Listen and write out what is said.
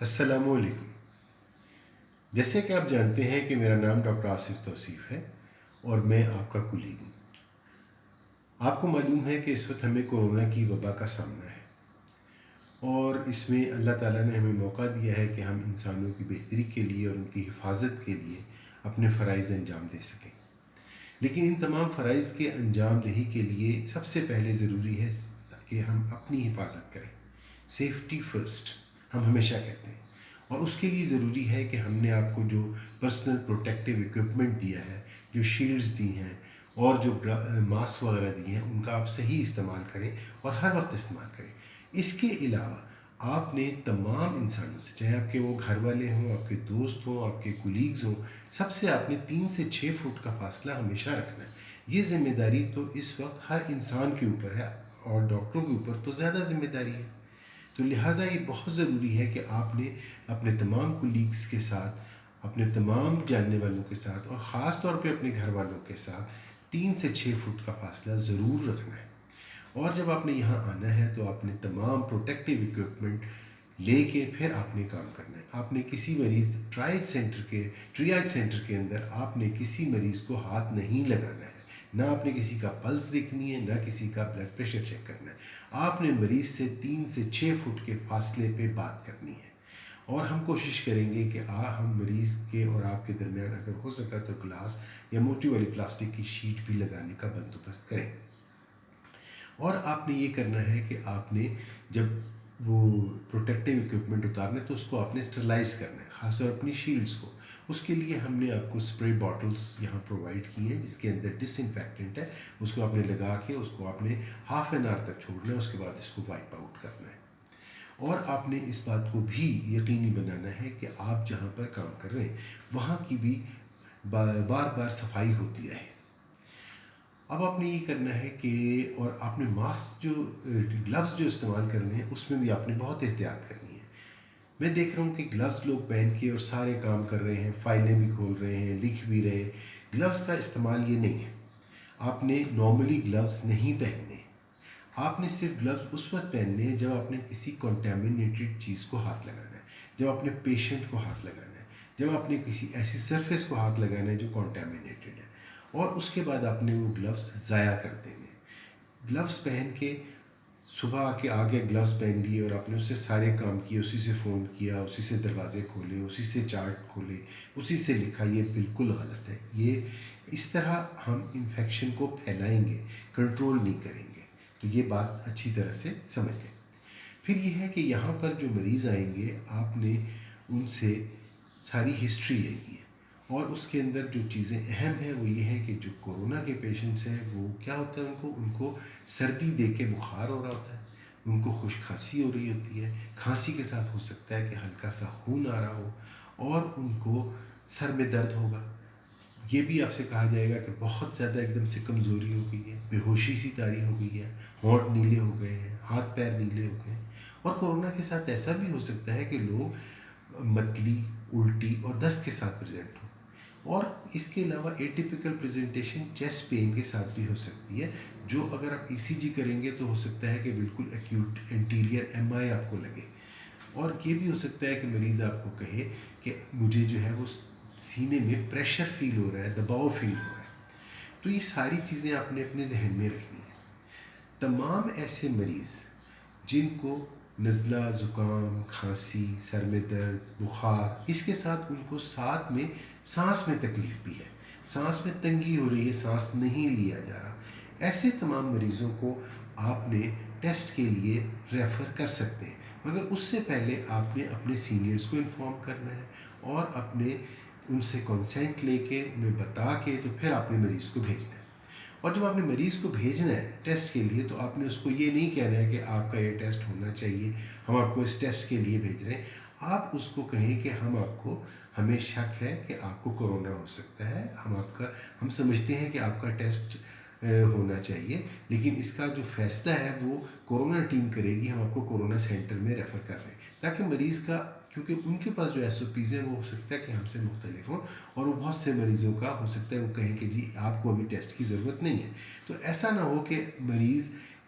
السلام علیکم۔ جیسے کہ آپ جانتے ہیں کہ میرا نام ڈاکٹر آصف توصیف ہے اور میں آپ کا کولیگ ہوں۔ آپ کو معلوم ہے کہ اس وقت ہمیں کورونا کی وبا کا سامنا ہے اور اس میں اللہ تعالیٰ نے ہمیں موقع دیا ہے کہ ہم انسانوں کی بہتری کے لیے اور ان کی حفاظت کے لیے اپنے فرائض انجام دے سکیں۔ لیکن ان تمام فرائض کے انجام دہی کے لیے سب سے پہلے ضروری ہے کہ ہم اپنی حفاظت کریں۔ سیفٹی فرسٹ ہم ہمیشہ کہتے ہیں، اور اس کے لیے ضروری ہے کہ ہم نے آپ کو جو پرسنل پروٹیکٹیو اکوپمنٹ دیا ہے، جو شیلڈز دی ہیں اور جو ماسک وغیرہ دی ہیں، ان کا آپ صحیح استعمال کریں اور ہر وقت استعمال کریں۔ اس کے علاوہ آپ نے تمام انسانوں سے، چاہے آپ کے وہ گھر والے ہوں، آپ کے دوست ہوں، آپ کے کولیگز ہوں، سب سے آپ نے 3 سے 6 فٹ کا فاصلہ ہمیشہ رکھنا ہے۔ یہ ذمہ داری تو اس وقت ہر انسان کے اوپر ہے اور ڈاکٹروں کے اوپر تو زیادہ ذمہ داری ہے۔ تو لہٰذا یہ بہت ضروری ہے کہ آپ نے اپنے تمام کولیگز کے ساتھ، اپنے تمام جاننے والوں کے ساتھ اور خاص طور پہ اپنے گھر والوں کے ساتھ 3 سے 6 فٹ کا فاصلہ ضرور رکھنا ہے۔ اور جب آپ نے یہاں آنا ہے تو آپ نے تمام پروٹیکٹیو اکوپمنٹ لے کے پھر آپ نے کام کرنا ہے۔ آپ نے کسی مریض ٹریاج سینٹر کے اندر آپ نے کسی مریض کو ہاتھ نہیں لگانا ہے، نہ آپ نے کسی کا پلس دیکھنی ہے، نہ کسی کا بلڈ پریشر چیک کرنا ہے۔ آپ نے مریض سے 3 سے 6 فٹ کے فاصلے پہ بات کرنی ہے، اور ہم کوشش کریں گے کہ ہم مریض کے اور آپ کے درمیان اگر ہو سکا تو گلاس یا موٹی والی پلاسٹک کی شیٹ بھی لگانے کا بندوبست کریں۔ اور آپ نے یہ کرنا ہے کہ آپ نے جب وہ پروٹیکٹیو اکوپمنٹ اتارنا ہے تو اس کو آپ نے اسٹرلائز کرنا ہے، خاص طور اپنی شیلڈز کو۔ اس کے لیے ہم نے آپ کو اسپرے باٹلس یہاں پرووائڈ کی ہیں جس کے اندر ڈس انفیکٹنٹ ہے، اس کو آپ نے لگا کے اس کو آپ نے ہاف این آور تک چھوڑنا ہے، اس کے بعد اس کو وائپ آؤٹ کرنا ہے۔ اور آپ نے اس بات کو بھی یقینی بنانا ہے کہ آپ جہاں پر کام کر رہے ہیں وہاں کی بھی بار بار صفائی ہوتی رہے۔ اب آپ نے یہ کرنا ہے کہ، اور آپ نے ماسک جو گلوز جو استعمال کرنے ہیں اس میں بھی آپ نے بہت احتیاط کرنی ہے۔ میں دیکھ رہا ہوں کہ گلوز لوگ پہن کے اور سارے کام کر رہے ہیں، فائلیں بھی کھول رہے ہیں، لکھ بھی رہے ہیں۔ گلوز کا استعمال یہ نہیں ہے۔ آپ نے نارملی گلوز نہیں پہننے، آپ نے صرف گلوز اس وقت پہننے ہیں جب آپ نے کسی کنٹامینیٹڈ چیز کو ہاتھ لگانا ہے، جب آپ نے پیشنٹ کو ہاتھ لگانا ہے، جب آپ نے کسی ایسی سرفیس کو ہاتھ لگانا ہے جو کنٹامینیٹڈ ہے، اور اس کے بعد آپ نے وہ گلوز ضائع کر دینے۔ گلوز پہن کے صبح آگے گلوز پہن لیے اور آپ نے اس سے سارے کام کیے، اسی سے فون کیا، اسی سے دروازے کھولے، اسی سے چارٹ کھولے، اسی سے لکھا، یہ بالکل غلط ہے۔ یہ اس طرح ہم انفیکشن کو پھیلائیں گے، کنٹرول نہیں کریں گے۔ تو یہ بات اچھی طرح سے سمجھ لیں۔ پھر یہ ہے کہ یہاں پر جو مریض آئیں گے آپ نے ان سے ساری ہسٹری لینی ہے، اور اس کے اندر جو چیزیں اہم ہیں وہ یہ ہیں کہ جو کورونا کے پیشنٹس ہیں وہ کیا ہوتا ہے، ان کو سردی دے کے بخار ہو رہا ہوتا ہے، ان کو خشک کھانسی ہو رہی ہوتی ہے، کھانسی کے ساتھ ہو سکتا ہے کہ ہلکا سا خون آ رہا ہو، اور ان کو سر میں درد ہوگا۔ یہ بھی آپ سے کہا جائے گا کہ بہت زیادہ ایک دم سے کمزوری ہو گئی ہے، بے ہوشی سی طاری ہو گئی ہے، ہونٹ نیلے ہو گئے ہیں، ہاتھ پیر نیلے ہو گئے ہیں۔ اور کورونا کے ساتھ ایسا بھی ہو سکتا ہے کہ لوگ متلی، الٹی اور دست کے ساتھ پریزنٹ ہوں، اور اس کے علاوہ ایٹیپیکل پریزنٹیشن چیسٹ پین کے ساتھ بھی ہو سکتی ہے، جو اگر آپ ای سی جی کریں گے تو ہو سکتا ہے کہ بالکل ایکیوٹ انٹیریئر ایم آئی آپ کو لگے، اور یہ بھی ہو سکتا ہے کہ مریض آپ کو کہے کہ مجھے جو ہے وہ سینے میں پریشر فیل ہو رہا ہے، دباؤ فیل ہو رہا ہے۔ تو یہ ساری چیزیں آپ نے اپنے ذہن میں رکھنی ہیں۔ تمام ایسے مریض جن کو نزلہ، زکام، کھانسی، سر میں درد، بخار، اس کے ساتھ ان کو ساتھ میں سانس میں تکلیف بھی ہے، سانس میں تنگی ہو رہی ہے، سانس نہیں لیا جا رہا، ایسے تمام مریضوں کو آپ نے ٹیسٹ کے لیے ریفر کر سکتے ہیں، مگر اس سے پہلے آپ نے اپنے سینئرز کو انفارم کرنا ہے اور اپنے ان سے کنسنٹ لے کے انہیں بتا کے تو پھر آپ نے مریض کو بھیجنا ہے۔ اور جب آپ نے مریض کو بھیجنا ہے ٹیسٹ کے لیے تو آپ نے اس کو یہ نہیں کہنا ہے کہ آپ کا یہ ٹیسٹ ہونا چاہیے، ہم آپ کو اس ٹیسٹ کے لیے بھیج رہے ہیں۔ آپ اس کو کہیں کہ ہمیں شک ہے کہ آپ کو کورونا ہو سکتا ہے، ہم سمجھتے ہیں کہ آپ کا ٹیسٹ ہونا چاہیے، لیکن اس کا جو فیصلہ ہے وہ کورونا ٹیم کرے گی، ہم آپ کو کورونا سینٹر میں ریفر کر رہے ہیں، تاکہ مریض کا، کیونکہ ان کے پاس جو ایس او پیز ہیں وہ ہو سکتا ہے کہ ہم سے مختلف ہوں، اور وہ بہت سے مریضوں کا ہو سکتا ہے وہ کہیں کہ جی آپ کو ابھی ٹیسٹ کی ضرورت نہیں ہے۔ تو ایسا نہ ہو کہ مریض